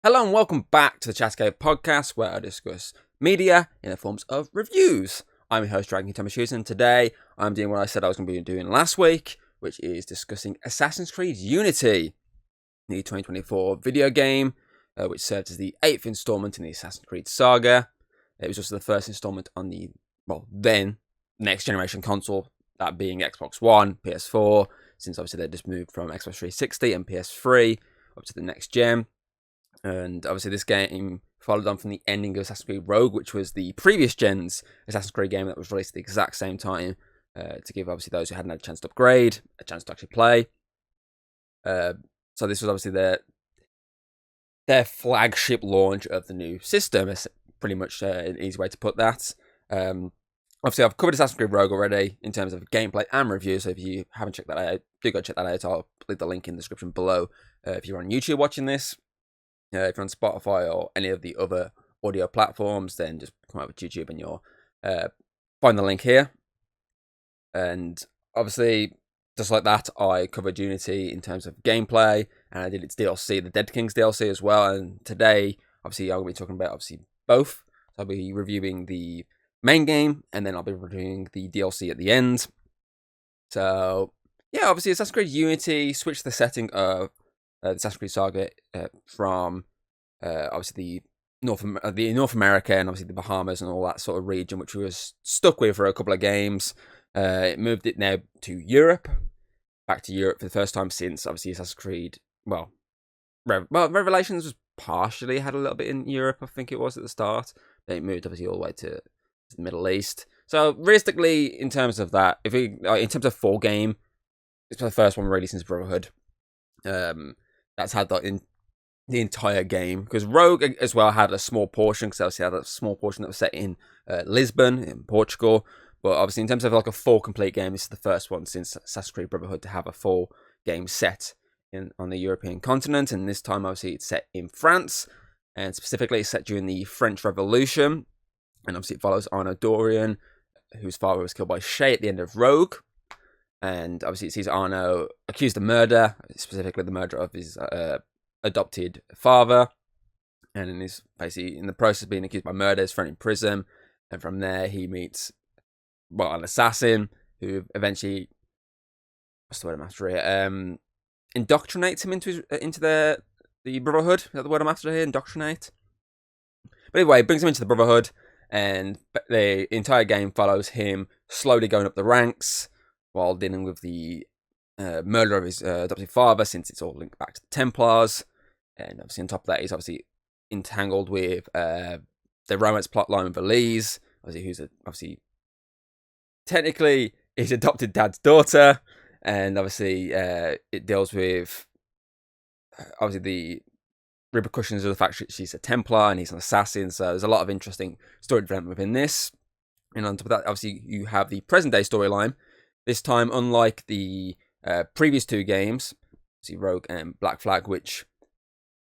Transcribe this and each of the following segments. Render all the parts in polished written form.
Hello and welcome back to the Chatcave podcast, where I discuss media in the forms of reviews. I'm your host, Dragon Thomas Hughes, and today I'm doing what I said I was going to be doing last week, which is discussing Assassin's Creed Unity, the 2024 video game, which served as the 8th installment in the Assassin's Creed saga. It was also the first installment on the, then next generation console, that being Xbox One, PS4, since obviously they just moved from Xbox 360 and PS3 up to the next gen. And obviously this game followed on from the ending of Assassin's Creed Rogue, which was the previous gen's Assassin's Creed game that was released at the exact same time, to give obviously those who hadn't had a chance to upgrade a chance to actually play. So this was obviously their flagship launch of the new system. It's pretty much an easy way to put that. Obviously I've covered Assassin's Creed Rogue already in terms of gameplay and review, so if you haven't checked that out, do go check that out. I'll leave the link in the description below if you're on YouTube watching this. If you're on Spotify or any of the other audio platforms, then just come over to YouTube and you'll find the link here. And obviously, just like that, I covered Unity in terms of gameplay, and I did its DLC, the Dead Kings DLC as well. And today, obviously, I'm going to be talking about both. So I'll be reviewing the main game, and then I'll be reviewing the DLC at the end. So yeah, obviously, Assassin's Creed Unity switched the setting of the Assassin's Creed saga from obviously the North America and obviously the Bahamas and all that sort of region, which we were stuck with for a couple of games. It moved it now to Europe, back to Europe for the first time since obviously Assassin's Creed. Revelations was partially had a little bit in Europe, I think it was at the start. Then it moved obviously all the way to the Middle East. So realistically, in terms of that, in terms of full game, it's the first one really since Brotherhood. That's had the entire game, because Rogue as well had a small portion, because obviously had a small portion that was set in Lisbon in Portugal. But obviously in terms of like a full complete game, this is the first one since Assassin's Creed Brotherhood to have a full game set on the European continent, and this time obviously it's set in France, and specifically it's set during the French Revolution, and obviously it follows Arnaud Dorian, whose father was killed by Shay at the end of Rogue. And obviously it sees Arnaud accused of murder, specifically the murder of his adopted father, and is basically in the process of being accused by murder, is thrown in prison, and from there he meets an assassin who eventually, what's the word I'm after here, indoctrinates him into the Brotherhood. Is that the word I'm after here? Indoctrinate. But anyway, brings him into the Brotherhood, and the entire game follows him slowly going up the ranks while dealing with the murder of his adopted father, since it's all linked back to the Templars. And obviously on top of that, he's obviously entangled with the romance plotline with Elise, obviously who's obviously technically his adopted dad's daughter. And obviously it deals with obviously the repercussions of the fact that she's a Templar and he's an assassin. So there's a lot of interesting story development within this. And on top of that, obviously you have the present day storyline. This time, unlike the previous two games, obviously Rogue and Black Flag, which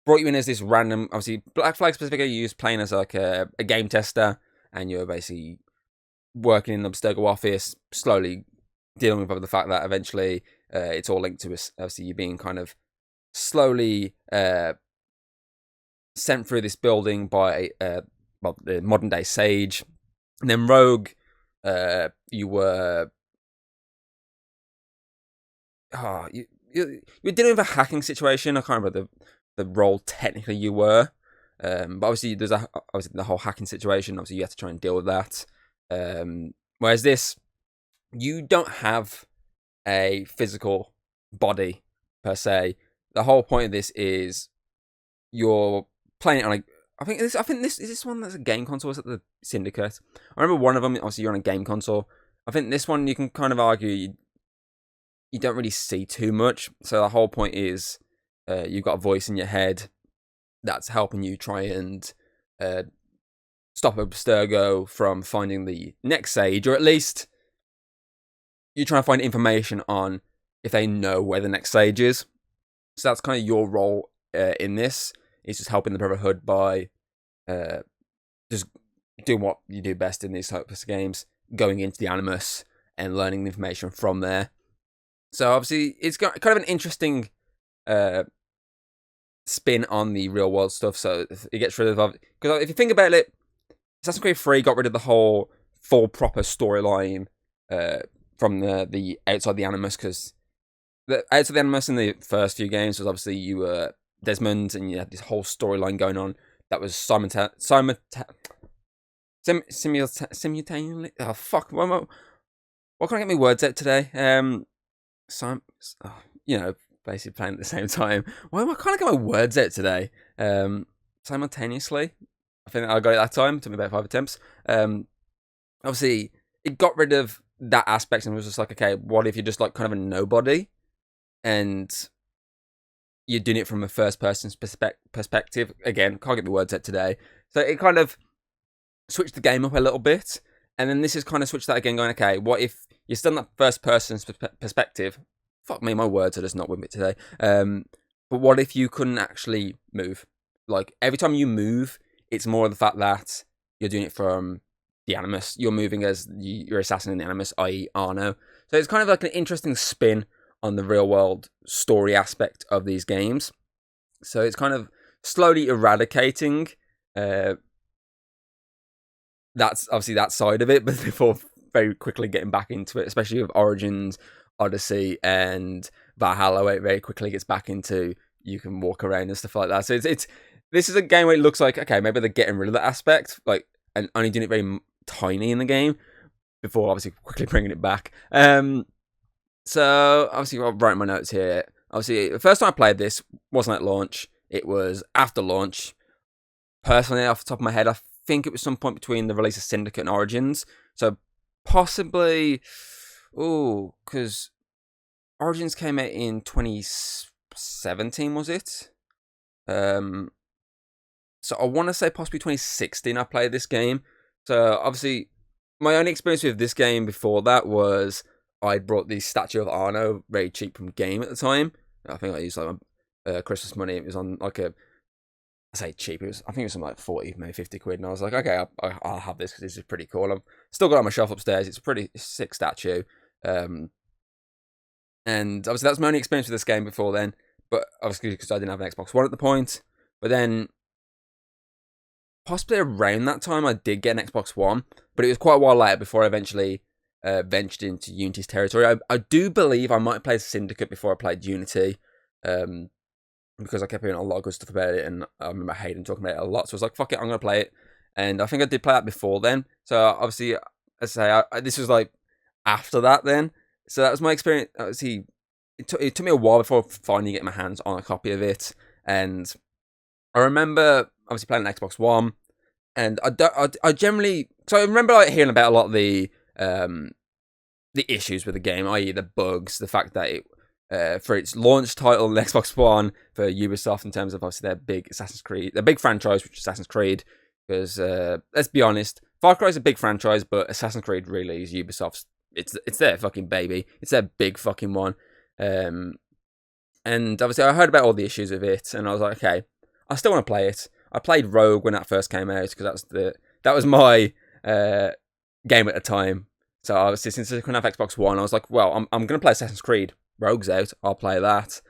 brought you in as this random, obviously Black Flag specifically you use playing as like a game tester, and you're basically working in the Abstergo office, slowly dealing with the fact that eventually it's all linked to obviously you being kind of slowly sent through this building by the modern day Sage. And then Rogue, you were you're dealing with a hacking situation. I can't remember the role technically you were, but obviously there's obviously the whole hacking situation. Obviously you have to try and deal with that. Whereas this, you don't have a physical body per se. The whole point of this is you're playing it on I think this is this one that's a game console. Is it the Syndicate? I remember one of them. Obviously you're on a game console. I think this one you can kind of argue you don't really see too much. So the whole point is you've got a voice in your head that's helping you try and stop Abstergo from finding the next Sage, or at least you're trying to find information on if they know where the next Sage is. So that's kind of your role in this. It's just helping the Brotherhood by just doing what you do best in these types of games, going into the Animus and learning the information from there. So obviously, it's got kind of an interesting spin on the real world stuff. So it gets rid of, because if you think about it, Assassin's Creed 3 got rid of the whole full proper storyline from the outside the Animus, because the outside the Animus in the first few games was obviously you were Desmond and you had this whole storyline going on that was simultaneously. Oh fuck! Why can't I get my words out today? Basically playing at the same time. Why can't I get my words out today? Simultaneously. I think I got it that time. It took me about 5 attempts. Obviously, it got rid of that aspect and was just like, okay, what if you're just like kind of a nobody, and you're doing it from a first person's perspective? Again, can't get my words out today. So it kind of switched the game up a little bit, and then this has kind of switched that again, going, okay, what if you're still in that first person's perspective? Fuck me, my words are just not with me today. But what if you couldn't actually move? Like, every time you move, it's more of the fact that you're doing it from the Animus. You're moving as your assassin in the Animus, i.e. Arno. So it's kind of like an interesting spin on the real world story aspect of these games. So it's kind of slowly eradicating that's obviously that side of it, but before very quickly getting back into it, especially with Origins, Odyssey, and Valhalla, where it very quickly gets back into you can walk around and stuff like that. So it's this is a game where it looks like, okay, maybe they're getting rid of that aspect, like, and only doing it very tiny in the game before obviously quickly bringing it back. So obviously I'll write my notes here. Obviously, the first time I played this wasn't at launch; it was after launch. Personally, off the top of my head, I think it was some point between the release of Syndicate and Origins. So possibly, because Origins came out in 2017, was it? So I want to say possibly 2016 I played this game. So obviously, my only experience with this game before that was I brought the statue of Arno very cheap from Game at the time. I think I used like my Christmas money. It was on like I say cheap. I think it was something like 40, maybe 50 quid. And I was like, okay, I'll have this because this is pretty cool. I've still got it on my shelf upstairs. It's a pretty sick statue. And obviously that's my only experience with this game before then. But obviously because I didn't have an Xbox One at the point. But then possibly around that time I did get an Xbox One. But it was quite a while later before I eventually ventured into Unity's territory. I do believe I might have played Syndicate before I played Unity. Because I kept hearing a lot of good stuff about it, and I remember Hayden talking about it a lot. So I was like, fuck it, I'm going to play it. And I think I did play that before then. So obviously, as I say, this was like after that then. So that was my experience. Obviously, it took me a while before finally getting my hands on a copy of it. And I remember obviously playing an Xbox One. And I generally... So I remember like hearing about a lot of the issues with the game, i.e. the bugs, the fact that it... for its launch title on Xbox One for Ubisoft in terms of obviously their big Assassin's Creed, their big franchise, which is Assassin's Creed. Because let's be honest, Far Cry is a big franchise, but Assassin's Creed really is Ubisoft's. It's their fucking baby. It's their big fucking one. And obviously I heard about all the issues of it, and I was like, okay, I still want to play it. I played Rogue when that first came out because that was my game at the time. So obviously since I couldn't have Xbox One, I was like, well, I'm gonna play Assassin's Creed. Rogue's out, I'll play that.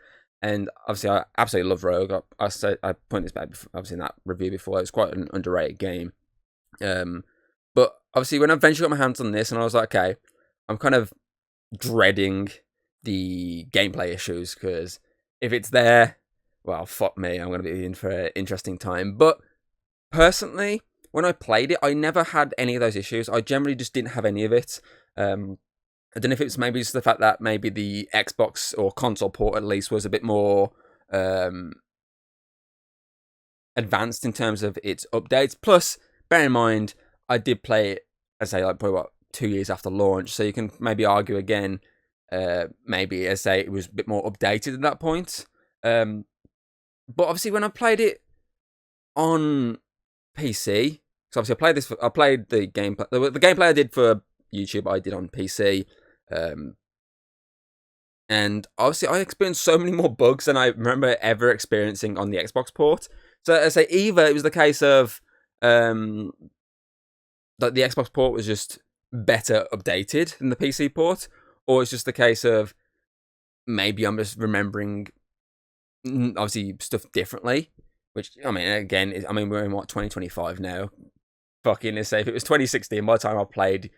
And obviously I absolutely love Rogue. I pointed this back obviously in that review before. It's quite an underrated game. But obviously when I eventually got my hands on this, and I was like, okay, I'm kind of dreading the gameplay issues, because if it's there, well, fuck me, I'm going to be in for an interesting time. But personally, when I played it, I never had any of those issues. I generally just didn't have any of it. I don't know if it's maybe just the fact that maybe the Xbox or console port at least was a bit more advanced in terms of its updates. Plus, bear in mind, I did play it, as I say, like probably 2 years after launch, so you can maybe argue again, maybe as I say it was a bit more updated at that point. But obviously, when I played it on PC, so obviously I played the gameplay. The gameplay I did for YouTube, I did on PC. And obviously I experienced so many more bugs than I remember ever experiencing on the Xbox port. So I say either it was the case of that the Xbox port was just better updated than the PC port, or it's just the case of maybe I'm just remembering obviously stuff differently. Which I mean, again, we're in what 2025 now. Fucking let's say if it was 2016 by the time I played,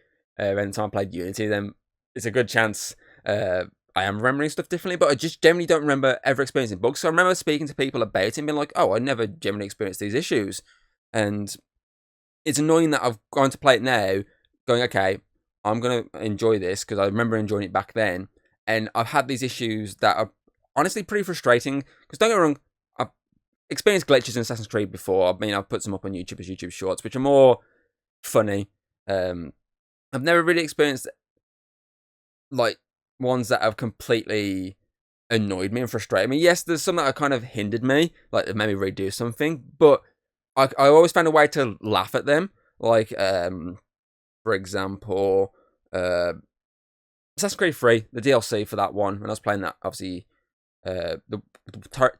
Unity, then it's a good chance I am remembering stuff differently. But I just generally don't remember ever experiencing bugs. So I remember speaking to people about it and being like, "Oh, I never generally experienced these issues," and it's annoying that I've gone to play it now, going, "Okay, I'm gonna enjoy this," because I remember enjoying it back then, and I've had these issues that are honestly pretty frustrating. Because don't get me wrong, I've experienced glitches in Assassin's Creed before. I mean, I've put some up on YouTube as YouTube shorts, which are more funny. I've never really experienced like ones that have completely annoyed me and frustrated me. Yes, there's some that have kind of hindered me, like they made me redo something, but I always found a way to laugh at them. Like, for example, Assassin's Creed 3, the DLC for that one, when I was playing that, obviously, the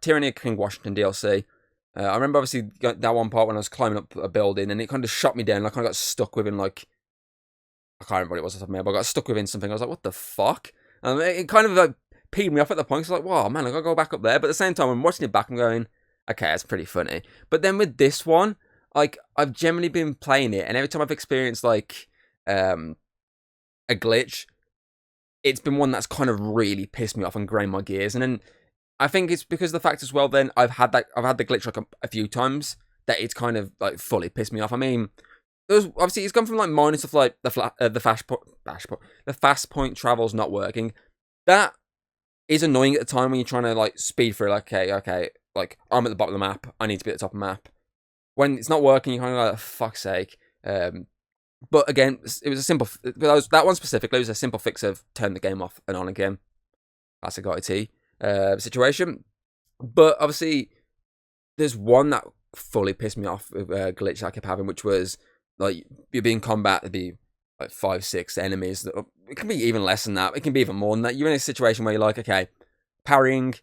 Tyranny of King Washington DLC. I remember obviously that one part when I was climbing up a building and it kind of shot me down. I kind of got stuck within like, I can't remember what it was off the top of my head, but I got stuck within something. I was like, what the fuck? It kind of like peed me off at the point. So I was like, wow, man, I gotta go back up there. But at the same time, I'm watching it back, I'm going, okay, that's pretty funny. But then with this one, like, I've generally been playing it, and every time I've experienced like a glitch, it's been one that's kind of really pissed me off and grind my gears. And then I think it's because of the fact as well. Then I've had the glitch like a few times that it's kind of like fully pissed me off. I mean, obviously it's gone from like minor stuff like the fast point travel's not working. That is annoying at the time when you're trying to like speed through. Like, okay, like I'm at the bottom of the map. I need to be at the top of the map. When it's not working, you're kind of like, fuck's sake. But again, it was a simple. That one specifically was a simple fix of turn the game off and on again. That's a IT situation. But obviously, there's one that fully pissed me off with a glitch I kept having, which was like you'd be in combat, there'd be like 5, 6 enemies. It can be even less than that. It can be even more than that. You're in a situation where you're like, okay, parrying,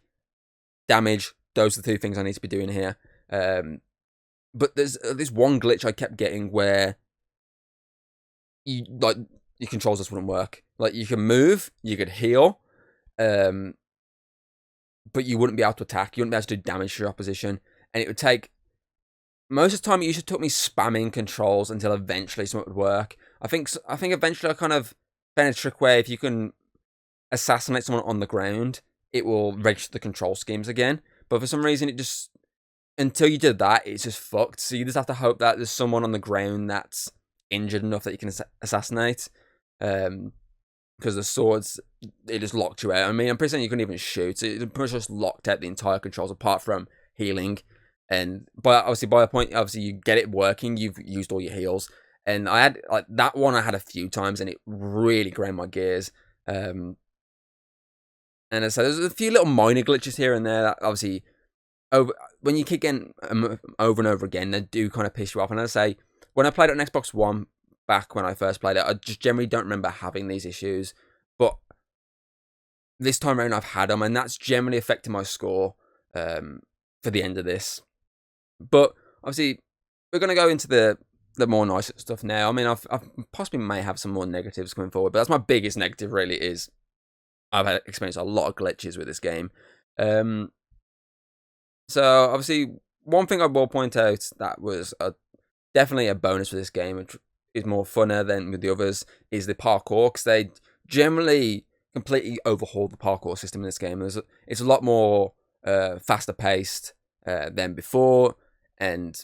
damage. Those are the 2 things I need to be doing here. But there's this one glitch I kept getting where your controls just wouldn't work. Like you can move, you could heal, but you wouldn't be able to attack. You wouldn't be able to do damage to your opposition, and it would take. Most of the time, it usually took me spamming controls until eventually something would work. I think eventually I kind of found a trick where if you can assassinate someone on the ground, it will register the control schemes again. But for some reason, it just until you did that, it's just fucked. So you just have to hope that there's someone on the ground that's injured enough that you can assassinate. Because the swords, it just locked you out. I mean, I'm pretty certain you couldn't even shoot. It pretty much just locked out the entire controls apart from healing. And by the point, obviously you get it working, you've used all your heals. And I had like that one I had a few times, and it really ground my gears. And as I said, there's a few little minor glitches here and there that obviously when you keep getting over and over again, they do kind of piss you off. And as I say, when I played it on Xbox One back when I first played it, I just generally don't remember having these issues. But this time around, I've had them, and that's generally affecting my score for the end of this. But obviously, we're going to go into the more nice stuff now. I mean, I've possibly may have some more negatives coming forward, but that's my biggest negative. Really, is I've had experienced a lot of glitches with this game. So obviously, one thing I will point out that was definitely a bonus for this game, which is more funner than with the others, is the parkour. Because they generally completely overhauled the parkour system in this game. It's a lot more faster paced than before, and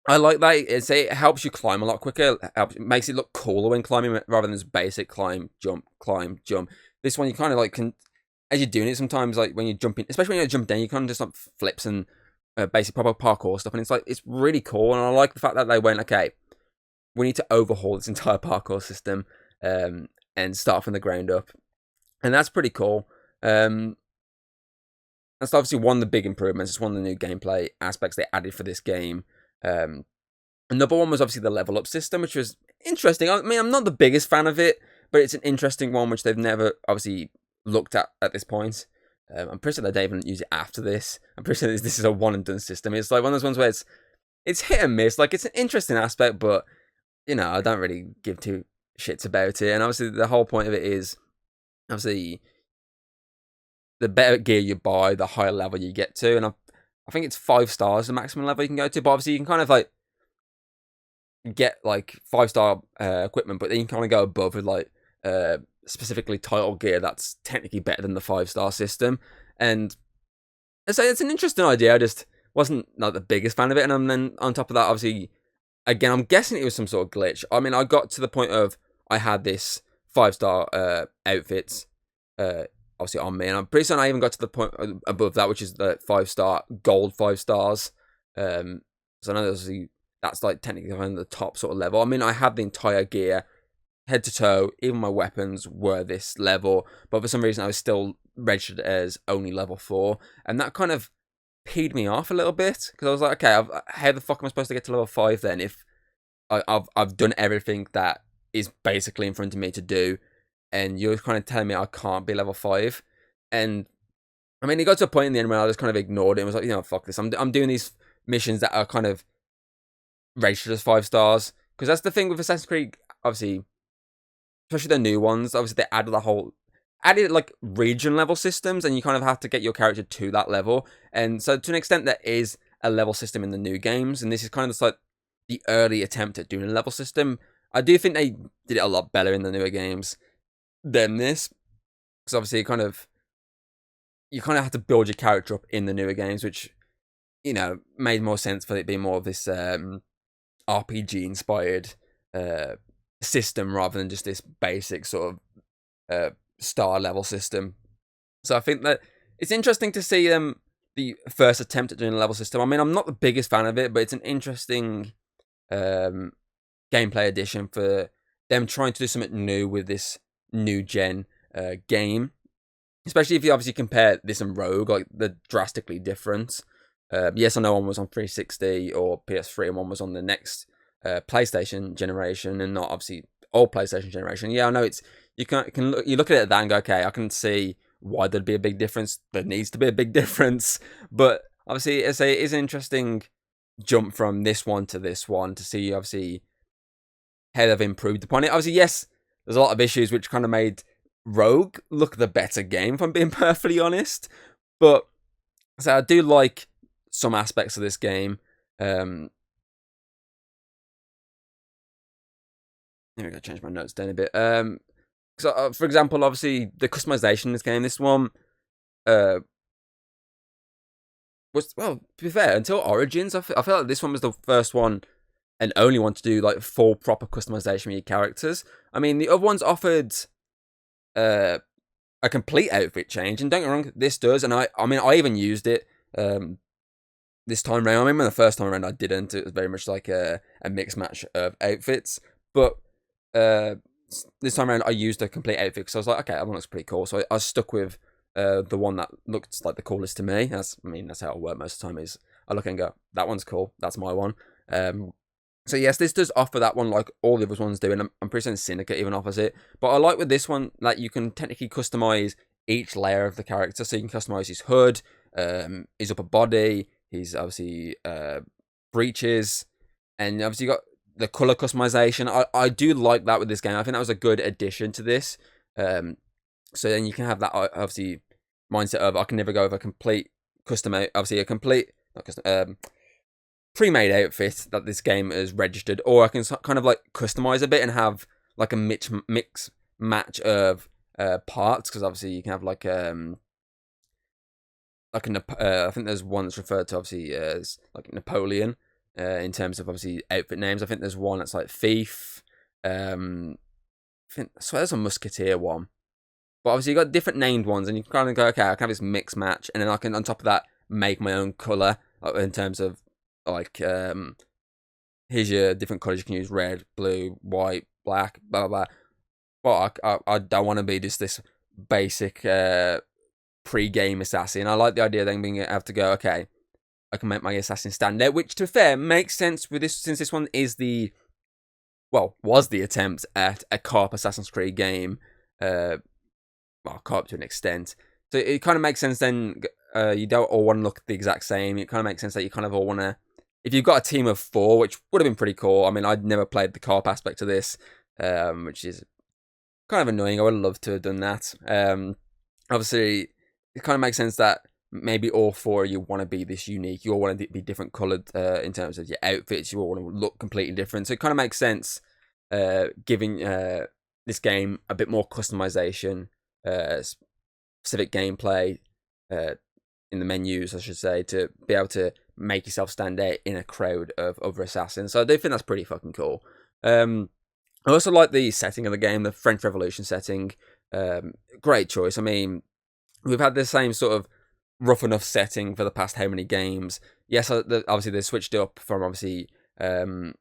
I like that. It helps you climb a lot quicker. It makes it look cooler when climbing rather than this basic climb, jump, climb, jump. This one you kind of like can, as you're doing it sometimes, like when you're jumping, especially when you jump down, you kind of just like flips and basic proper parkour stuff, and it's really cool. And I like the fact that they went, okay, we need to overhaul this entire parkour system and start from the ground up, and that's pretty cool. That's obviously one of the big improvements. It's one of the new gameplay aspects they added for this game. Another one was obviously the level up system, which was interesting. I mean, I'm not the biggest fan of it, but it's an interesting one which they've never obviously looked at this point. I'm pretty sure they don't even use it after this. I'm pretty sure this is a one and done system. It's like one of those ones where it's hit and miss. Like, it's an interesting aspect, but I don't really give two shits about it. And obviously the whole point of it is obviously the better gear you buy, the higher level you get to, and I think it's 5 stars the maximum level you can go to. But obviously, you can kind of like get like 5-star equipment, but then you can kind of go above with like specifically title gear that's technically better than the 5-star system. And so it's an interesting idea. I just wasn't like the biggest fan of it. And then on top of that, obviously, again, I'm guessing it was some sort of glitch. I mean, I got to the point of I had this 5-star outfits obviously on me, and I'm pretty certain I even got to the point above that, which is the 5-star gold 5 stars. So I know that's like technically on the top sort of level. I mean, I had the entire gear, head to toe, even my weapons were this level, but for some reason I was still registered as only level 4, and that kind of peed me off a little bit, because I was like, okay, how the fuck am I supposed to get to level 5 then if I've done everything that is basically in front of me to do, and you're kind of telling me I can't be level 5? And I mean, it got to a point in the end where I just kind of ignored it and was like, fuck this. I'm doing these missions that are kind of registered as 5 stars, because that's the thing with Assassin's Creed, obviously, especially the new ones. Obviously, they added like region level systems, and you kind of have to get your character to that level. And so to an extent, there is a level system in the new games, and this is kind of just like the early attempt at doing a level system. I do think they did it a lot better in the newer games than this, because obviously you kind of have to build your character up in the newer games, which made more sense for it being more of this RPG inspired system rather than just this basic sort of star level system. So I think that it's interesting to see the first attempt at doing a level system. I mean, I'm not the biggest fan of it, but it's an interesting gameplay addition for them trying to do something new with this new gen game, especially if you obviously compare this and Rogue, like they're drastically different. Yes, I know one was on 360 or PS3 and one was on the next PlayStation generation, and not obviously old PlayStation generation. Yeah, I know you look at it that and go, okay, I can see why there'd be a big difference. There needs to be a big difference, but obviously it's an interesting jump from this one to this one to see obviously how they've improved upon it. Obviously, yes, there's a lot of issues which kind of made Rogue look the better game, if I'm being perfectly honest. But so I do like some aspects of this game. Here we go, change my notes down a bit. So, for example, obviously the customization in this game, this one was, well, to be fair, until Origins, I felt like this one was the first one and only one to do like full proper customization with your characters. I mean, the other ones offered a complete outfit change, and don't get me wrong, this does, and I mean, I even used it this time around. I remember the first time around I didn't. It was very much like a mixed match of outfits, but this time around I used a complete outfit because I was like, okay, that one looks pretty cool, so I stuck with the one that looked like the coolest to me. That's how I work most of the time, is I look and go, that one's cool, that's my one. So yes, this does offer that one like all the other ones do, and I'm pretty certain Syndicate even offers it. But I like with this one that you can technically customize each layer of the character. So you can customize his hood, his upper body, his obviously breeches, and obviously you got the color customization. I do like that with this game. I think that was a good addition to this. So then you can have that obviously mindset of I can never go with a complete custom, obviously a complete not custom, pre-made outfit that this game has registered, or I can kind of like customize a bit and have like a mix match of parts, because obviously you can have like I think there's one that's referred to obviously as like Napoleon in terms of obviously outfit names. I think there's one that's like Thief. I swear there's a Musketeer one, but obviously you got different named ones, and you can kind of go, okay, I can have this mix match, and then I can on top of that make my own color in terms of like here's your different colors you can use: red, blue, white, black, blah blah blah. But I don't want to be just this basic pre-game assassin. I like the idea of then being able to go, okay, I can make my assassin stand out, which to be fair makes sense with this, since this one is was the attempt at a co-op Assassin's Creed game, co-op to an extent. So it kind of makes sense then. You don't all want to look the exact same. It kind of makes sense that you kind of all want to, if you've got a team of 4, which would have been pretty cool. I mean, I'd never played the co-op aspect of this, which is kind of annoying. I would have loved to have done that. Obviously, it kind of makes sense that maybe all four of you want to be this unique. You all want to be different coloured in terms of your outfits. You all want to look completely different. So it kind of makes sense giving this game a bit more customization, specific gameplay in the menus, I should say, to be able to make yourself stand out in a crowd of other assassins. So I do think that's pretty fucking cool. I also like the setting of the game, the French Revolution setting. Great choice. I mean, we've had the same sort of rough enough setting for the past how many games. Yes, obviously they switched it up from obviously Assassin's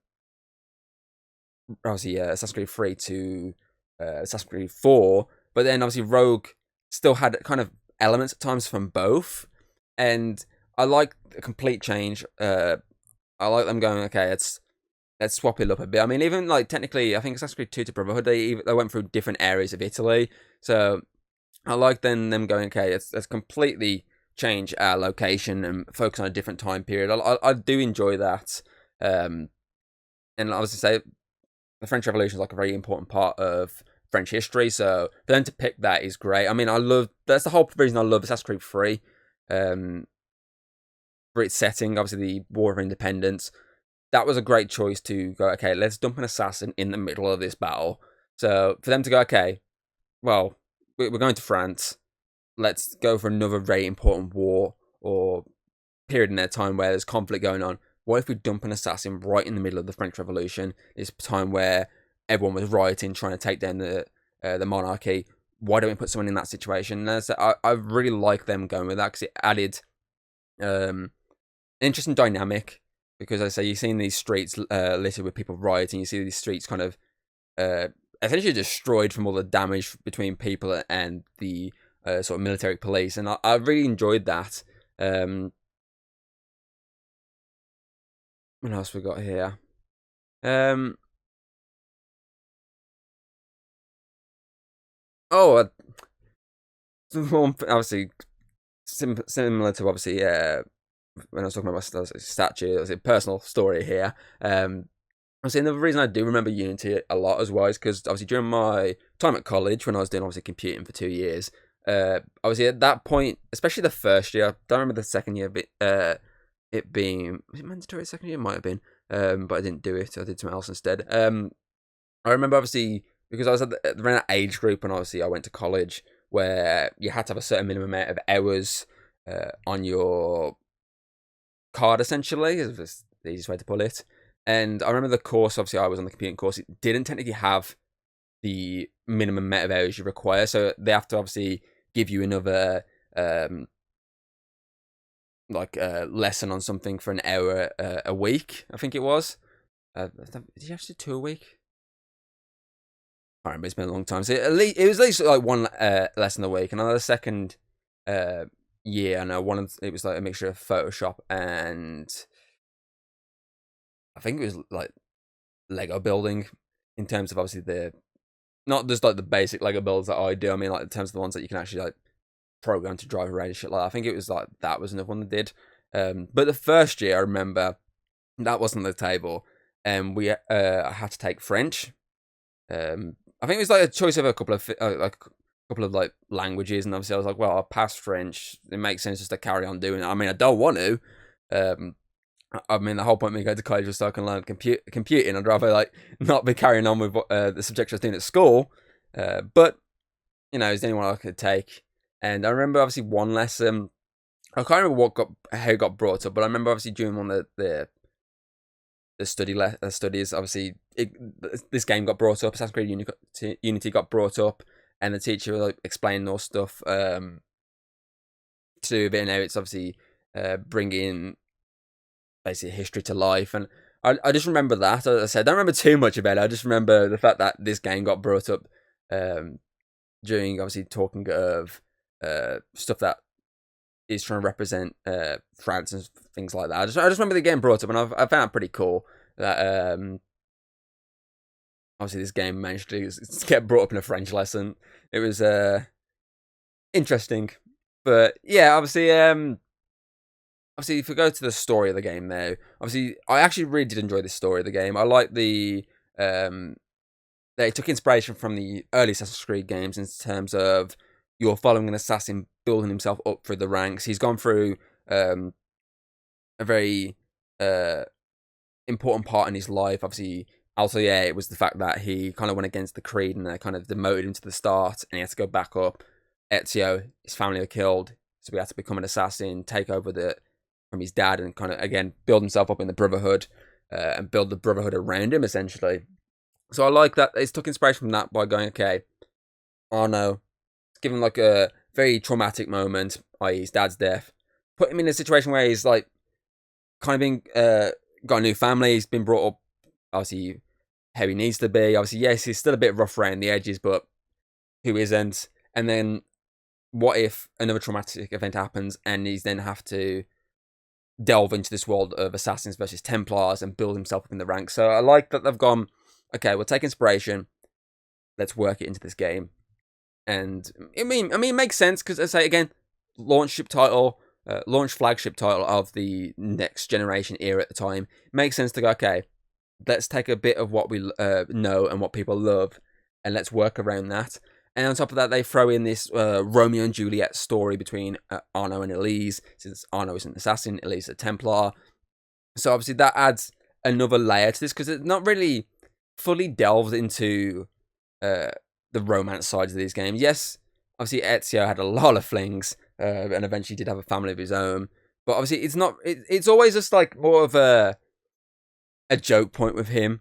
Creed 3 to Assassin's Creed 4, but then obviously Rogue still had kind of elements at times from both, and I like a complete change. I like them going, okay, let's swap it up a bit. I mean, even like technically, I think Assassin's Creed 2 to Brotherhood, they went through different areas of Italy, so I like them going, okay, let's completely change our location and focus on a different time period. I do enjoy that, and obviously say the French Revolution is like a very important part of French history, so for them to pick that is great. I mean, that's the whole reason I love Assassin's Creed 3, for its setting, obviously the War of Independence. That was a great choice to go, okay, let's dump an assassin in the middle of this battle. So for them to go, okay, well, we're going to France, let's go for another very important war or period in their time where there's conflict going on. What if we dump an assassin right in the middle of the French Revolution? This time where everyone was rioting, trying to take down the monarchy. Why don't we put someone in that situation? And I really like them going with that because it added an interesting dynamic. Because I say you've seen these streets littered with people rioting. You see these streets kind of essentially destroyed from all the damage between people and the sort of military police, and I really enjoyed that. What else we got here? Obviously similar to obviously when I was talking about my statue, it was a personal story here. Obviously, another reason I do remember Unity a lot as well is because obviously during my time at college, when I was doing obviously computing for 2 years, obviously at that point, especially the first year, I don't remember the second year, but it being, was it mandatory the second year? It might have been, but I didn't do it. I did something else instead. I remember obviously because I was around that age group, and obviously I went to college where you had to have a certain minimum amount of hours on your card, essentially, is the easiest way to put it. And I remember the course, obviously I was on the computing course, it didn't technically have the minimum amount of hours you require, so they have to obviously give you another lesson on something for an hour a week, I think it was. Did you have to do 2 a week? I remember, it's been a long time. So it was at least like one lesson a week, and on the second year, I know it was like a mixture of Photoshop and I think it was like Lego building, in terms of obviously not just like the basic Lego builds that I do. I mean, like in terms of the ones that you can actually like program to drive around and shit like that. I think it was like that was another one that did. But the first year, I remember that wasn't on the table, and we I had to take French. I think it was like a choice of a couple of like languages, and obviously I was like, well, I'll pass French. It makes sense just to carry on doing it. I mean, I don't want to. I mean, the whole point of me going to college was so I can learn computing. I'd rather like not be carrying on with the subjects I was doing at school. But you know, is there anyone I could take? And I remember obviously one lesson. I can't remember how it got brought up, but I remember obviously during one of the studies, obviously this game got brought up. Assassin's Creed Unity got brought up, and the teacher was like explaining all stuff to do a bit. Now it's obviously bringing basically history to life, and I just remember that. As I said, I don't remember too much about it. I just remember the fact that this game got brought up during obviously talking of stuff that is trying to represent France and things like that. I just remember the game brought up, and I found it pretty cool that obviously this game managed to get brought up in a French lesson. It was interesting, but yeah, obviously if we go to the story of the game now, obviously I actually really did enjoy the story of the game. I like the they took inspiration from the early Assassin's Creed games in terms of you're following an assassin building himself up through the ranks. He's gone through a very important part in his life. Obviously, also, yeah, it was the fact that he kind of went against the Creed and they kind of demoted him to the start, and he had to go back up. Ezio, his family were killed, so he had to become an assassin, take over from his dad, and kind of again build himself up in the Brotherhood and build the Brotherhood around him essentially. So I like that it's took inspiration from that by going, okay, Arno, give him like a very traumatic moment, i.e., his dad's death. Put him in a situation where he's like kind of being got a new family. He's been brought up obviously how he needs to be. Obviously, yes, he's still a bit rough around the edges, but who isn't? And then what if another traumatic event happens and he's then have to delve into this world of assassins versus Templars and build himself up in the ranks? So I like that they've gone, okay, we'll take inspiration, let's work it into this game. And I mean, it makes sense because I say again, launch flagship title of the next generation era at the time. It makes sense to go, okay, let's take a bit of what we know and what people love, and let's work around that. And on top of that, they throw in this Romeo and Juliet story between Arno and Elise, since Arno is an assassin, Elise a Templar. So obviously that adds another layer to this because it's not really fully delved into the romance sides of these games. Yes, obviously Ezio had a lot of flings and eventually did have a family of his own. But obviously it's not. It's always just like more of a joke point with him.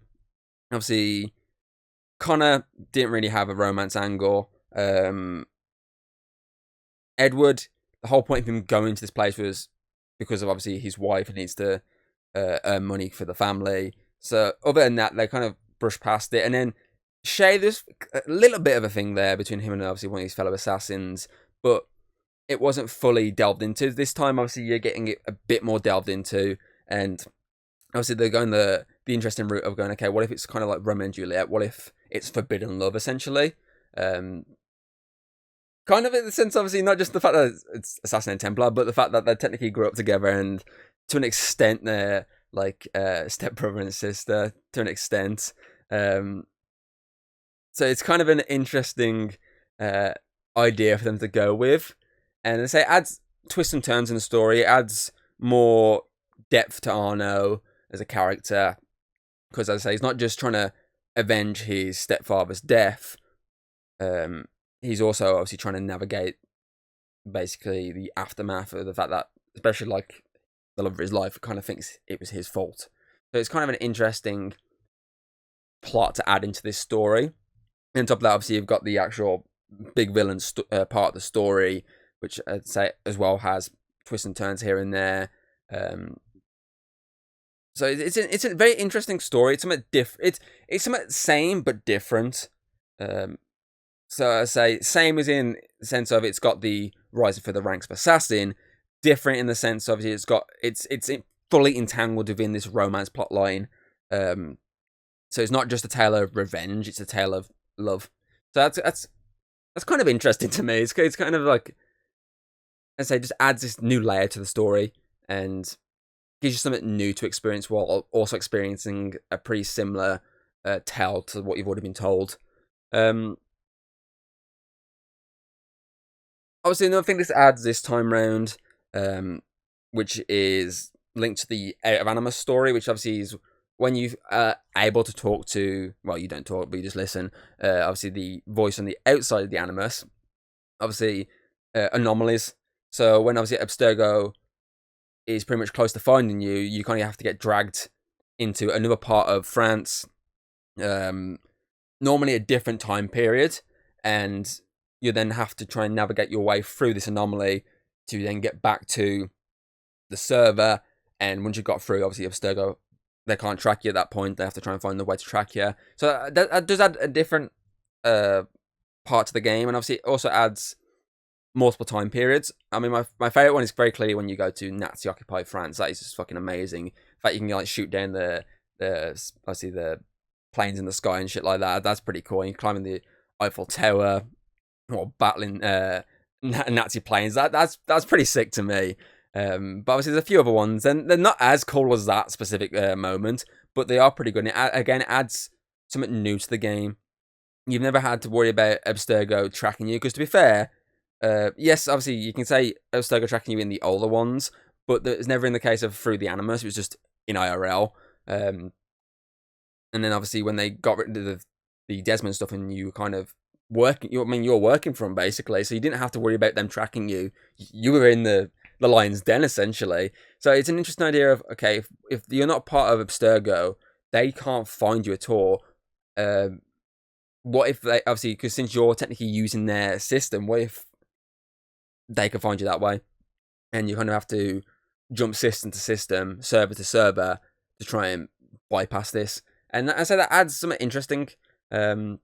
Obviously, Connor didn't really have a romance angle. Edward, the whole point of him going to this place was because of obviously his wife needs to earn money for the family. So other than that, they kind of brush past it. And then Shay, there's a little bit of a thing there between him and obviously one of his fellow assassins, but it wasn't fully delved into. This time, obviously, you're getting it a bit more delved into, and obviously they're going the interesting route of going, okay, what if it's kind of like Romeo and Juliet? What if it's forbidden love, essentially? Kind of in the sense, obviously, not just the fact that it's Assassin and Templar, but the fact that they technically grew up together, and to an extent, they're like stepbrother and sister, to an extent. So it's kind of an interesting idea for them to go with. And I say it adds twists and turns in the story. It adds more depth to Arno as a character. Because as I say, he's not just trying to avenge his stepfather's death. He's also obviously trying to navigate basically the aftermath of the fact that, especially like the love of his life, kind of thinks it was his fault. So it's kind of an interesting plot to add into this story. And on top of that, obviously, you've got the actual big villain part of the story, which I'd say as well has twists and turns here and there. So it's a very interesting story. It's something different. It's something same but different. So I say same as in the sense of it's got the rising for the ranks of assassin. Different in the sense of it's fully entangled within this romance plotline. So it's not just a tale of revenge; it's a tale of love. So that's kind of interesting to me. It's kind of like, I say, just adds this new layer to the story and gives you something new to experience while also experiencing a pretty similar tale to what you've already been told. Obviously, another thing this adds this time round, which is linked to the Out of Animus story, which obviously is when you are able to talk to, well, you don't talk, but you just listen, obviously the voice on the outside of the Animus, obviously anomalies. So when obviously Abstergo is pretty much close to finding you, you kind of have to get dragged into another part of France, normally a different time period, and you then have to try and navigate your way through this anomaly to then get back to the server. And once you've got through, obviously Abstergo, they can't track you at that point. They have to try and find the way to track you. So that does add a different part to the game, and obviously it also adds multiple time periods. I mean, my favorite one is very clearly when you go to Nazi-occupied France. That is just fucking amazing. In fact, you can like shoot down the obviously the planes in the sky and shit like that. That's pretty cool. You're climbing the Eiffel Tower or battling Nazi planes. That's pretty sick to me. But obviously there's a few other ones, and they're not as cool as that specific moment, but they are pretty good. And it adds something new to the game. You've never had to worry about Abstergo tracking you, because to be fair, Yes, obviously you can say Abstergo tracking you in the older ones, but it's never in the case of through the Animus. It was just in IRL. And then obviously when they got rid of the Desmond stuff and you kind of working, you're working from basically, so you didn't have to worry about them tracking you. You were in the lion's den essentially. So it's an interesting idea of, okay, if you're not part of Abstergo, they can't find you at all. What if they, obviously, because since you're technically using their system, what if they can find you that way? And you kind of have to jump system to system, server to server to try and bypass this. And I said that adds something interesting. I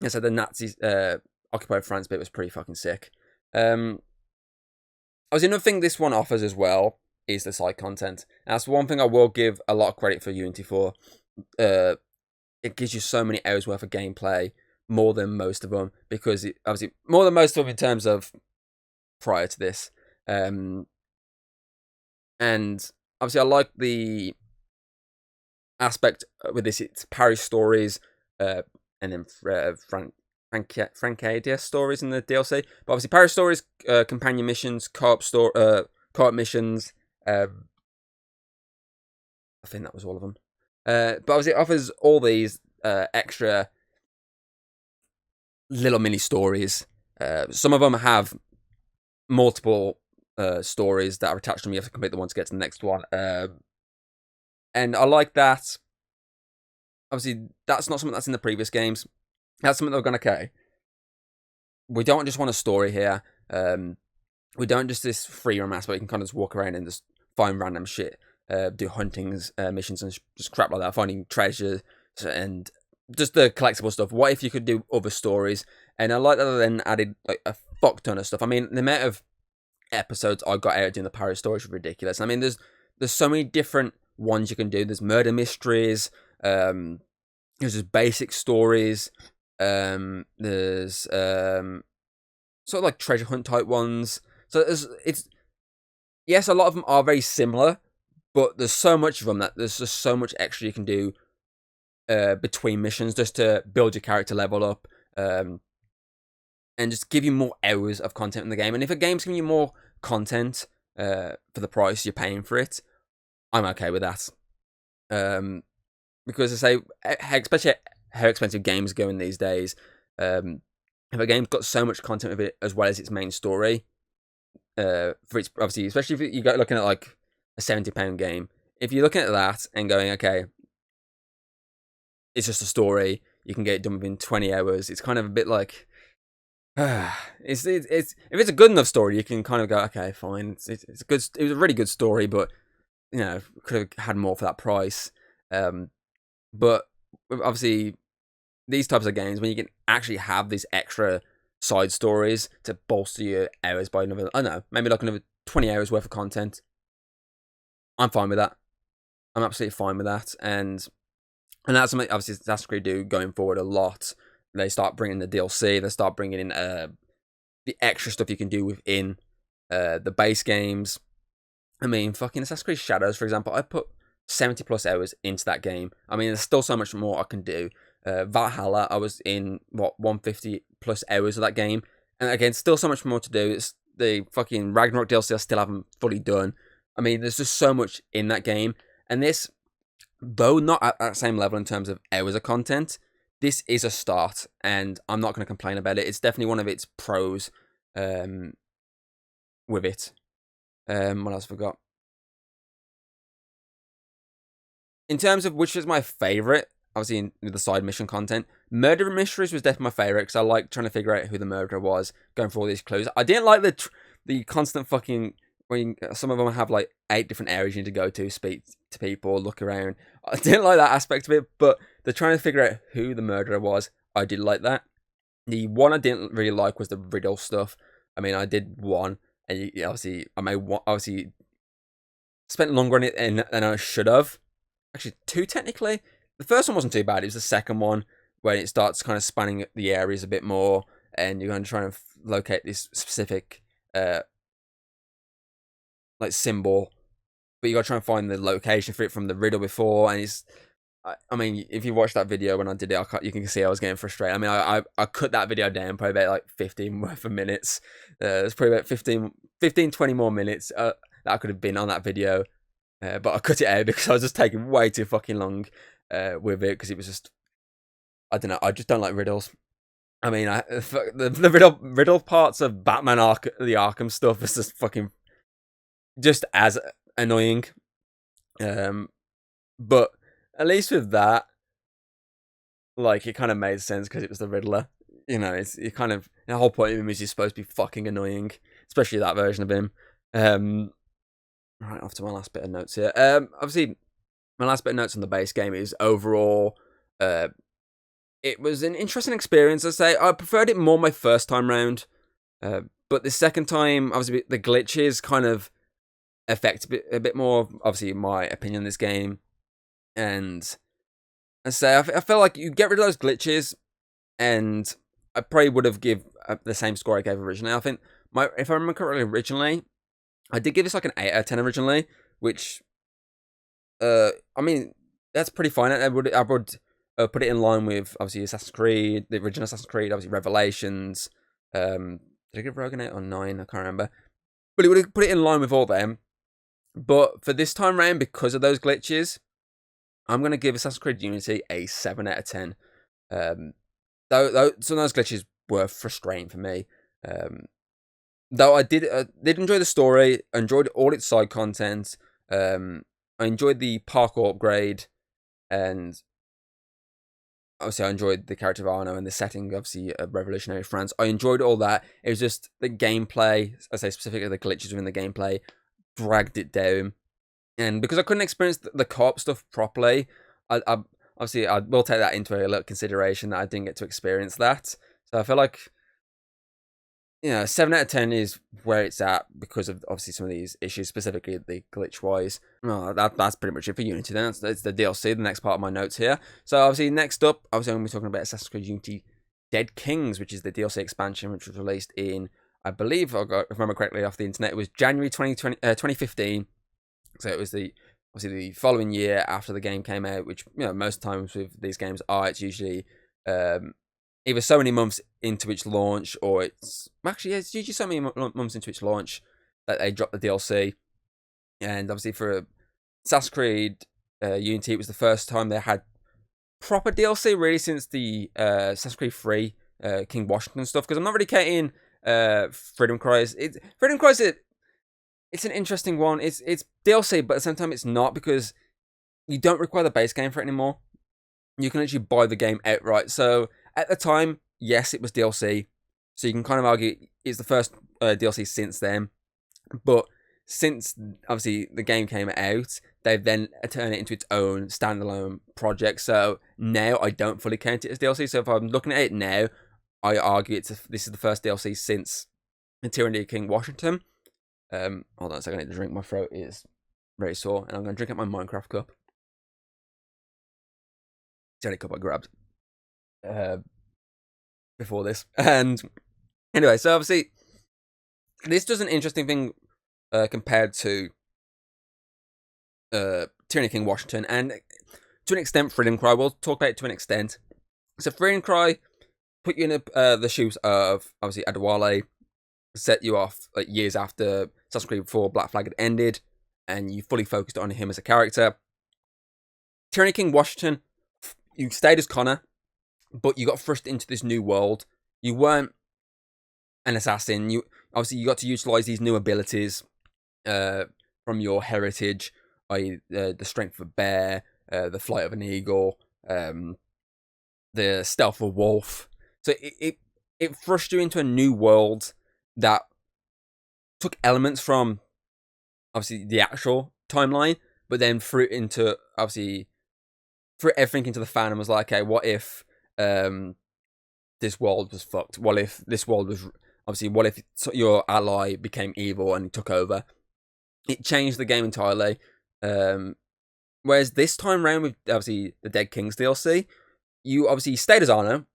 said the Nazis occupied France bit was pretty fucking sick. Obviously, another thing this one offers as well is the side content. And that's one thing I will give a lot of credit for Unity for. It gives you so many hours worth of gameplay, more than most of them, because obviously more than most of them in terms of prior to this. And obviously I like the aspect with this. It's Paris stories, and then Francadia stories in the DLC. But obviously Paris stories, companion missions, co-op missions. I think that was all of them. But obviously it offers all these extra little mini stories. Some of them have multiple stories that are attached to them. You have to complete the one to get to the next one. And I like that. Obviously, that's not something that's in the previous games. That's something they're going, okay, we don't just want a story here. We don't just this free roam aspect. You can kind of just walk around and just find random shit. Do huntings, missions, and just crap like that. Finding treasures and just the collectible stuff. What if you could do other stories? And I like that they then added like a fuck ton of stuff. I mean, the amount of episodes I got out doing the Paris stories is ridiculous. I mean, there's so many different ones you can do. There's murder mysteries. There's just basic stories. There's sort of like treasure hunt type ones. So it's yes, a lot of them are very similar, but there's so much of them that there's just so much extra you can do between missions just to build your character level up, and just give you more hours of content in the game. And if a game's giving you more content for the price you're paying for it, I'm okay with that. Because I say, especially how expensive games are going these days, if a game's got so much content of it as well as its main story, for its obviously, especially if you go looking at like a £70 game, if you're looking at that and going, okay, it's just a story, you can get it done within 20 hours. It's kind of a bit like, it's if it's a good enough story, you can kind of go, okay, fine, it's a good, it was a really good story, but you know, could have had more for that price. But obviously, these types of games, when you can actually have these extra side stories to bolster your hours by another, I don't know, maybe like another 20 hours worth of content, I'm fine with that. I'm absolutely fine with that. And that's something, obviously, Assassin's Creed do going forward a lot. They start bringing the DLC, they start bringing in the extra stuff you can do within the base games. I mean, fucking Assassin's Creed Shadows, for example, I put 70 plus hours into that game. I mean, there's still so much more I can do. Valhalla, I was in, 150 plus hours of that game. And again, still so much more to do. It's the fucking Ragnarok DLC I still haven't fully done. I mean, there's just so much in that game. And this, though not at that same level in terms of hours of content, this is a start. And I'm not going to complain about it. It's definitely one of its pros with it. What else have I got? In terms of which is my favourite, obviously in the side mission content, Murder Mysteries was definitely my favourite because I like trying to figure out who the murderer was, going for all these clues. I didn't like the constant fucking, when some of them have like 8 different areas you need to go to, speak to people, look around. I didn't like that aspect of it, but they're trying to figure out who the murderer was. I did like that. The one I didn't really like was the riddle stuff. I mean, I did one, and obviously I may obviously spent longer on it than I should have. Actually, 2 technically. The first one wasn't too bad. It was the second one when it starts kind of spanning the areas a bit more, and you're going to try and locate this specific like symbol, but you got to try and find the location for it from the riddle before, and I mean, if you watch that video when I did it, you can see I was getting frustrated. I mean, I cut that video down probably about like 15 worth of minutes. There's probably about 15, 20 more minutes that I could have been on that video. But I cut it out because I was just taking way too fucking long with it, because it was just, I don't know, I just don't like riddles. I mean, the riddle parts of Batman the Arkham stuff is just fucking just as annoying. But at least with that, like, it kind of made sense because it was the Riddler. You know, it kind of, the whole point of him is he's supposed to be fucking annoying, especially that version of him. Right, off to my last bit of notes here. Obviously, my last bit of notes on the base game is overall, it was an interesting experience. I say I preferred it more my first time round, but the second time, obviously, the glitches kind of affect a bit more, obviously, my opinion on this game. And I say I feel like you get rid of those glitches, and I probably would have give the same score I gave originally. I think if I remember correctly, originally I did give this like an 8 out of 10 originally, which I mean, that's pretty fine. I would put it in line with, obviously, Assassin's Creed, the original Assassin's Creed, obviously Revelations. Did I give Rogue an 8 or 9? I can't remember. But it would have put it in line with all them. But for this time round, because of those glitches, I'm going to give Assassin's Creed Unity a 7 out of 10. Though some of those glitches were frustrating for me. Though I did enjoy the story, I enjoyed all its side content. I enjoyed the parkour upgrade, and obviously I enjoyed the character of Arno and the setting, obviously, of revolutionary France. I enjoyed all that. It was just the gameplay, I say specifically the glitches within the gameplay, dragged it down. And because I couldn't experience the co-op stuff properly, I obviously I will take that into a little consideration that I didn't get to experience that. So I feel like, 7 out of 10 is where it's at because of, obviously, some of these issues, specifically the glitch-wise. Oh, that's pretty much it for Unity then. It's the DLC, the next part of my notes here. So obviously next up, obviously I'm going to be talking about Assassin's Creed Unity Dead Kings, which is the DLC expansion, which was released in, I believe, if I remember correctly off the internet, it was January 2015. So it was obviously the following year after the game came out, which, most times with these games it's usually either so many months into its launch, or it's usually so many months into its launch that they drop the DLC. And obviously for Assassin's Creed Unity, it was the first time they had proper DLC really since the Assassin's Creed 3 King Washington stuff. Because I'm not really counting Freedom Cry. Freedom Cry it's an interesting one. It's DLC, but at the same time it's not, because you don't require the base game for it anymore. You can actually buy the game outright. So at the time, yes, it was DLC. So you can kind of argue it's the first DLC since then. But since, obviously, the game came out, they've then turned it into its own standalone project. So now I don't fully count it as DLC. So if I'm looking at it now, I argue this is the first DLC since the Tyranny of King Washington. Hold on a second, I need to drink. My throat is very sore, and I'm going to drink out my Minecraft cup. It's the only cup I grabbed before this. And anyway, so obviously, this does an interesting thing compared to Tyranny of King Washington, and to an extent, Freedom Cry. We'll talk about it to an extent. So Freedom Cry put you in the shoes of, obviously, Adewale, set you off like years after Assassin's Creed 4 Black Flag had ended, and you fully focused on him as a character. Tyranny King Washington, you stayed as Connor, but you got thrust into this new world. You weren't an assassin. You got to utilize these new abilities from your heritage, i.e. the strength of a bear, the flight of an eagle, the stealth of a wolf. So it thrust you into a new world that took elements from, obviously, the actual timeline, but then threw it into, obviously, threw everything into the fan and was like, okay, what if this world was fucked? What if this world was, obviously, what if your ally became evil and took over? It changed the game entirely. Whereas this time round with, obviously, the Dead Kings DLC, you obviously stayed as Arno.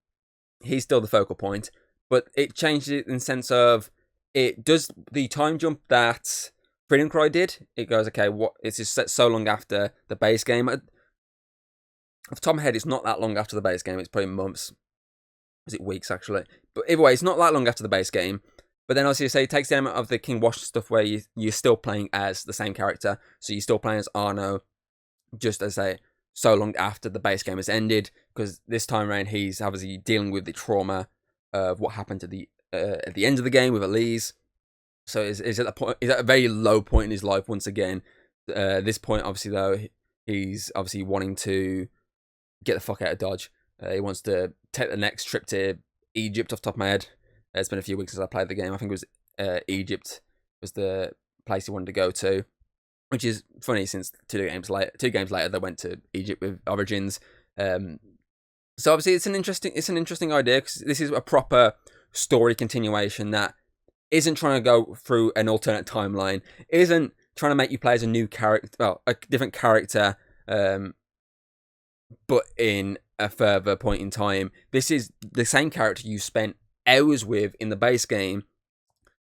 He's still the focal point, but it changed it in the sense of, it does the time jump that Freedom Cry did. It goes, okay, it's just set so long after the base game. Off the top of my head, it's not that long after the base game. It's probably months. Is it weeks, actually? But either way, it's not that long after the base game. But then also, you say it takes the element of the King Washington stuff where you're still playing as the same character. So you're still playing as Arno, just as so long after the base game has ended. Because this time around, he's obviously dealing with the trauma of what happened at the end of the game with Elise. So is at the point, he's at a very low point in his life once again. This point, obviously, though, he's obviously wanting to get the fuck out of Dodge. He wants to take the next trip to Egypt off the top of my head. It's been a few weeks since I played the game. I think it was Egypt was the place he wanted to go to, which is funny since 2 games later they went to Egypt with Origins. So obviously it's an interesting idea, because this is a proper story continuation that isn't trying to go through an alternate timeline, isn't trying to make you play as a new character, well, a different character, but in a further point in time. This is the same character you spent hours with in the base game,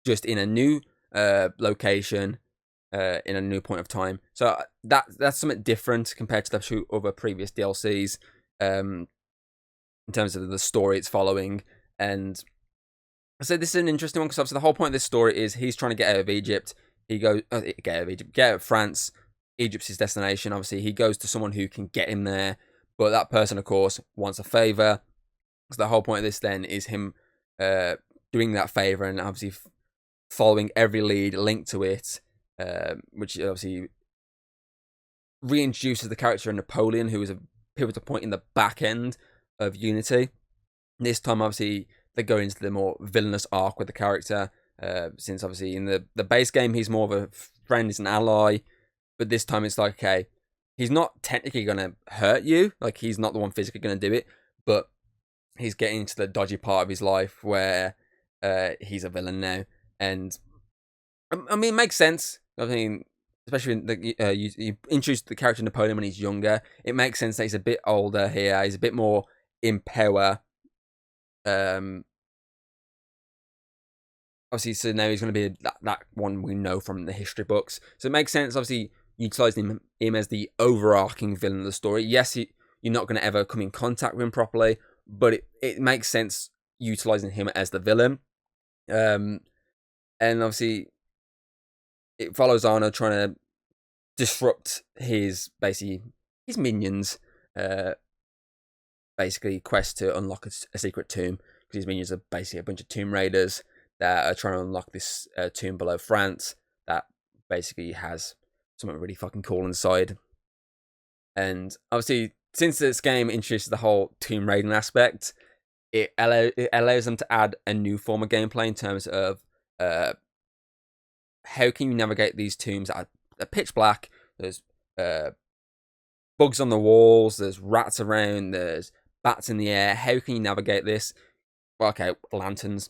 just in a new location, in a new point of time. So that's something different compared to the 2 other previous DLCs, in terms of the story it's following. And so this is an interesting one, because obviously the whole point of this story is he's trying to get out of Egypt. He goes get out of France. Egypt's his destination. Obviously, he goes to someone who can get him there, but that person, of course, wants a favor. So the whole point of this then is him doing that favor, and obviously following every lead linked to it, which obviously reintroduces the character of Napoleon, who is a pivotal point in the back end of Unity. This time, obviously, they go into the more villainous arc with the character, since obviously in the base game he's more of a friend, he's an ally, but this time it's like, okay, he's not technically going to hurt you, like he's not the one physically going to do it, but he's getting into the dodgy part of his life where he's a villain now. And I mean, it makes sense. I mean, especially when you introduce the character Napoleon when he's younger, it makes sense that he's a bit older here, he's a bit more in power. Obviously, so now he's going to be that one we know from the history books. So it makes sense, obviously, utilising him as the overarching villain of the story. Yes, you're not going to ever come in contact with him properly, but it makes sense utilising him as the villain. And obviously, it follows Arno trying to disrupt his minions' basically quest to unlock a secret tomb, because his minions are basically a bunch of tomb raiders that are trying to unlock this tomb below France that basically has something really fucking cool inside. And obviously, since this game introduces the whole tomb raiding aspect, it allows them to add a new form of gameplay in terms of how can you navigate these tombs that are pitch black. There's bugs on the walls, there's rats around, there's bats in the air. How can you navigate this? Well, okay, lanterns.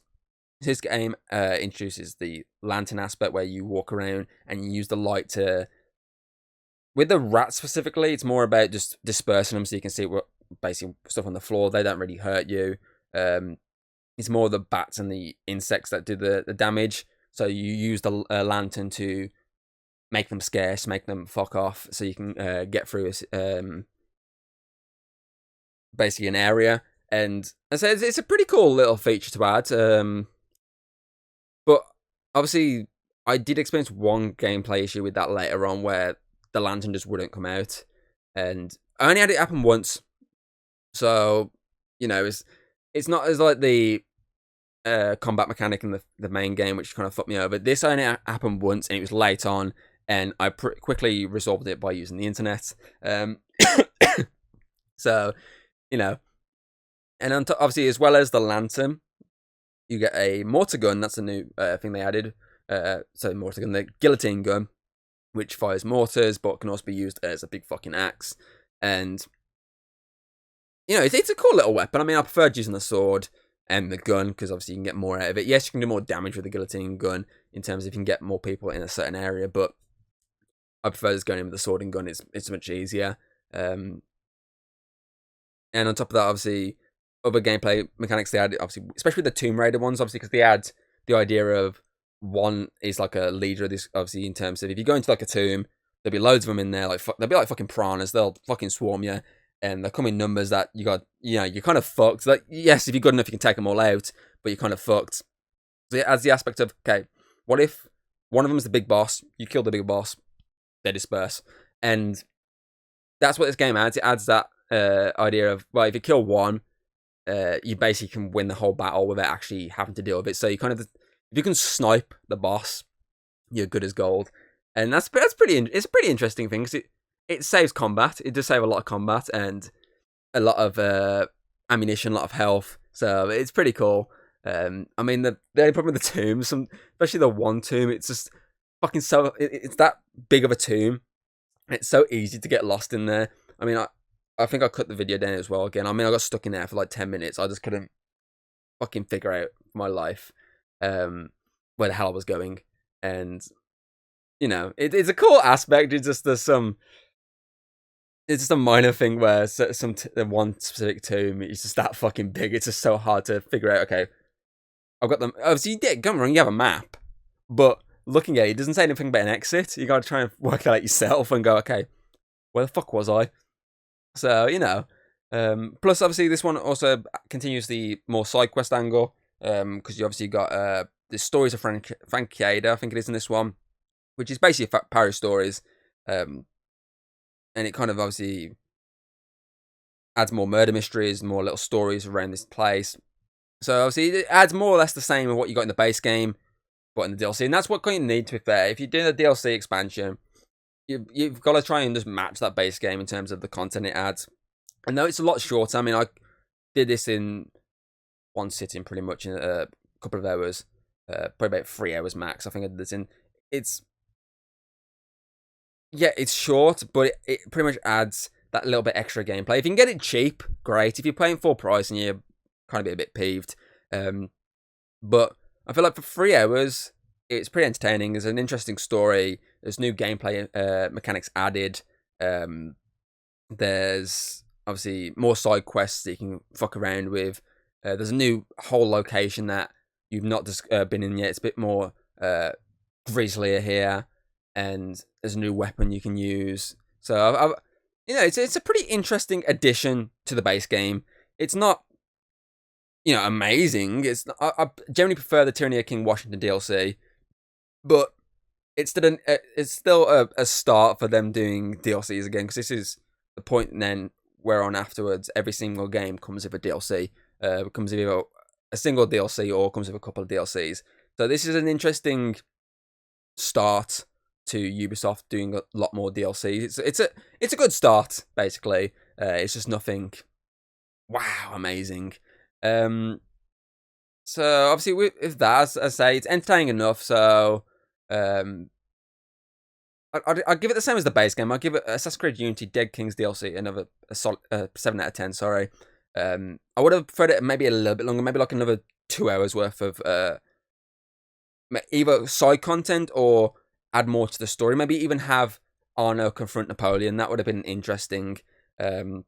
This game introduces the lantern aspect where you walk around and you use the light to... With the rats specifically, it's more about just dispersing them so you can see what basically stuff on the floor. They don't really hurt you. It's more the bats and the insects that do the damage. So you use the lantern to make them scarce, make them fuck off, so you can get through basically an area. And so it's a pretty cool little feature to add. But obviously, I did experience one gameplay issue with that later on, where the lantern just wouldn't come out, and I only had it happen once. So, you know, it's not as like the combat mechanic in the main game, which kind of fucked me over. This only happened once, and it was late on, and I quickly resolved it by using the internet. So, you know, and obviously, as well as the lantern, you get a mortar gun. That's a new thing they added. So mortar gun, the guillotine gun, which fires mortars, but can also be used as a big fucking axe. And, you know, it's a cool little weapon. I mean, I preferred using the sword and the gun, because obviously you can get more out of it. Yes, you can do more damage with the guillotine gun, in terms of you can get more people in a certain area, but I prefer just going in with the sword and gun. It's much easier. And on top of that, obviously, other gameplay mechanics they add, obviously, especially the Tomb Raider ones, obviously, because they add the idea of one is like a leader of this, obviously, in terms of if you go into like a tomb, there'll be loads of them in there, like there'll be like fucking piranhas, they'll fucking swarm you, and they come in numbers that you're kind of fucked. Like, yes, if you're good enough, you can take them all out, but you're kind of fucked. So it adds the aspect of, okay, what if one of them's the big boss, you kill the big boss, they disperse. And that's what this game adds. It adds that idea of, well, if you kill one, you basically can win the whole battle without actually having to deal with it. So you kind of, if you can snipe the boss, you're good as gold. And it's a pretty interesting thing, because it saves combat. It does save a lot of combat and a lot of ammunition, a lot of health. So it's pretty cool. I mean, the only problem with the tombs, especially the one tomb, it's just fucking so, it's that big of a tomb. It's so easy to get lost in there. I mean, I think I cut the video down as well again. I mean, I got stuck in there for like 10 minutes. I just couldn't fucking figure out my life, where the hell I was going. And, it's a cool aspect. It's just it's just a minor thing where the one specific tomb is just that fucking big. It's just so hard to figure out, okay, I've got them. Obviously, don't wrong, you have a map, but looking at it doesn't say anything about an exit. You got to try and work it out yourself and go, okay, where the fuck was I? So, plus obviously this one also continues the more side quest angle, because you obviously got the stories of Frank Chieda, I think it is in this one, which is basically Paris stories, and it kind of obviously adds more murder mysteries, more little stories around this place. So obviously it adds more or less the same of what you got in the base game, but in the DLC, and that's what kind of need, to be fair. If you're doing a DLC expansion, you've got to try and just match that base game in terms of the content it adds. I know it's a lot shorter. I mean, I did this in one sitting pretty much in a couple of hours, probably about 3 hours max. I think I did this in. It's short, but it pretty much adds that little bit extra gameplay. If you can get it cheap, great. If you're paying full price and you're kind of a bit peeved, but I feel like for 3 hours, it's pretty entertaining. There's an interesting story. There's new gameplay mechanics added. There's obviously more side quests that you can fuck around with. There's a new whole location that you've not just been in yet. It's a bit more grislier here, and there's a new weapon you can use. So it's a pretty interesting addition to the base game. It's not amazing. I generally prefer the Tyranny of King Washington DLC, but it's still a start for them doing DLCs again, because this is the point then where on afterwards every single game comes with a DLC. Comes with either a single DLC or comes with a couple of DLCs. So this is an interesting start to Ubisoft doing a lot more DLCs. It's a good start, basically. It's just nothing wow amazing. So obviously with that, as I say, it's entertaining enough. So I'd give it the same as the base game. I'll give it Assassin's Creed Unity Dead Kings DLC another 7 out of 10. Sorry. I would have preferred it maybe a little bit longer, maybe like another 2 hours worth of either side content or add more to the story. Maybe even have Arno confront Napoleon. That would have been interesting. I mean,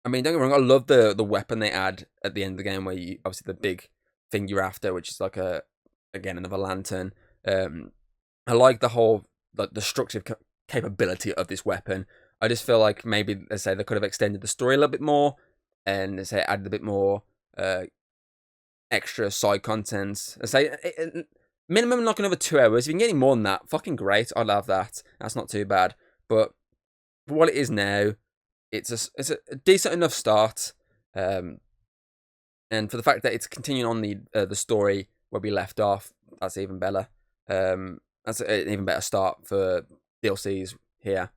don't get me wrong, I love the weapon they add at the end of the game, where you obviously the big thing you're after, which is like another lantern. I like the whole the destructive capability of this weapon. I just feel like maybe, let's say, they could have extended the story a little bit more, and let's say added a bit more extra side content. Let's say minimum like another 2 hours. If you can get any more than that, fucking great. I'd love that. That's not too bad. But for what it is now, it's a decent enough start. And for the fact that it's continuing on the story where we left off, that's even better. That's an even better start for DLCs here.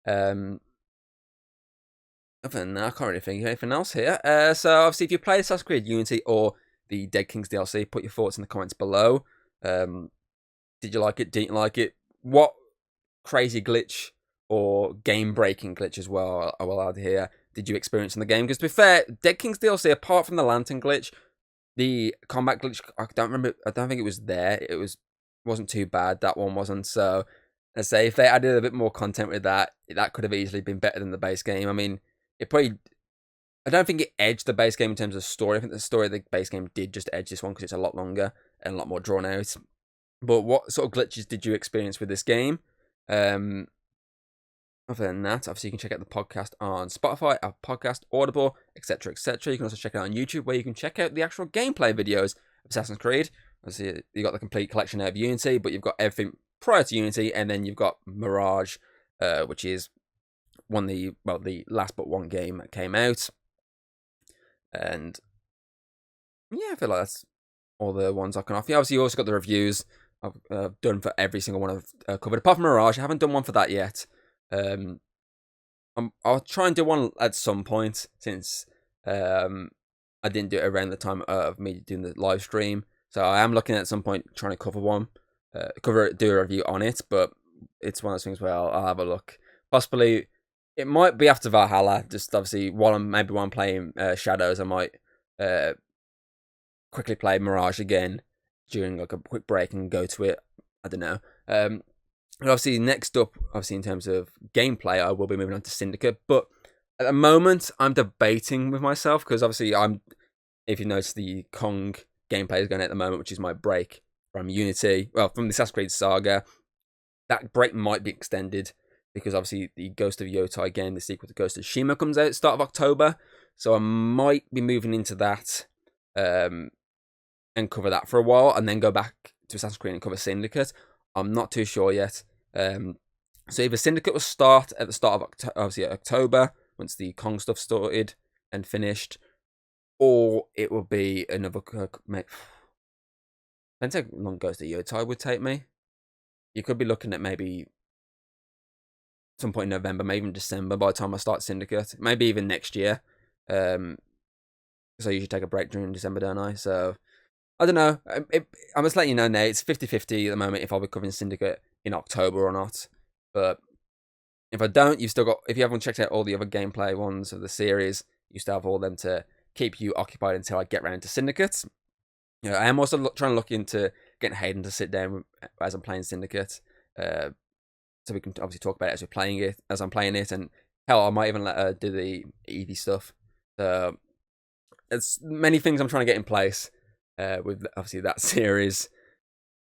Other than that, I can't really think of anything else here. So obviously, if you play Assassin's Creed Unity or the Dead Kings DLC, put your thoughts in the comments below. Did you like it? Didn't you like it? What crazy glitch or game-breaking glitch as well, I will add here, did you experience in the game? Because to be fair, Dead Kings DLC, apart from the lantern glitch, the combat glitch, I don't think it was there. It wasn't too bad. That one wasn't. So let's say if they added a bit more content with that, that could have easily been better than the base game. I mean, I don't think it edged the base game in terms of story. I think the story of the base game did just edge this one because it's a lot longer and a lot more drawn out. But what sort of glitches did you experience with this game? Other than that, obviously you can check out the podcast on Spotify, our podcast, Audible, etc., etc. You can also check it out on YouTube, where you can check out the actual gameplay videos of Assassin's Creed. Obviously, you got the complete collection of Unity, but you've got everything prior to Unity, and then you've got Mirage, which is the last but one game that came out. And yeah, I feel like that's all the ones I can offer. Obviously, you also got the reviews I've done for every single one I've covered, apart from Mirage. I haven't done one for that yet. I'll try and do one at some point, since I didn't do it around the time of me doing the live stream. So I am looking at some point trying to cover one, do a review on it. But it's one of those things where I'll have a look. Possibly, it might be after Valhalla. Just obviously while I'm playing Shadows, I might quickly play Mirage again during like a quick break and go to it. I don't know. And obviously, next up, obviously in terms of gameplay, I will be moving on to Syndicate. But at the moment, I'm debating with myself, because obviously if you notice, the Kong gameplay is going at the moment, which is my break from Unity, from the Assassin's Creed Saga. That break might be extended, because obviously the Ghost of Yotai game, the sequel to Ghost of Tsushima, comes out at the start of October. So I might be moving into that and cover that for a while, and then go back to Assassin's Creed and cover Syndicate. I'm not too sure yet. So either Syndicate will start at the start of October, once the Kong stuff started and finished, or it will be another. Depends how long Ghost of Yotai would take me. You could be looking at maybe some point in November, maybe even December by the time I start Syndicate. Maybe even next year. So I usually take a break during December, don't I? So I don't know. I'm just letting you know now, it's 50-50 at the moment if I'll be covering Syndicate in October or not. But if I don't, if you haven't checked out all the other gameplay ones of the series, you still have all of them to keep you occupied until I get around to Syndicate. I am also trying to look into getting Hayden to sit down as I'm playing Syndicate, so we can obviously talk about it as I'm playing it, and hell, I might even let her do the Eevee stuff. So it's many things I'm trying to get in place with obviously that series.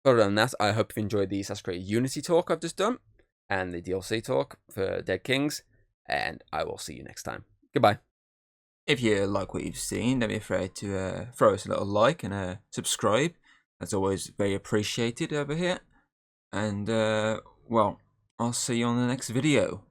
Other than that, I hope you've enjoyed the Assassin's Creed Unity talk I've just done, and the DLC talk for Dead Kings, and I will see you next time. Goodbye. If you like what you've seen, don't be afraid to throw us a little like and subscribe. That's always very appreciated over here. And, well, I'll see you on the next video.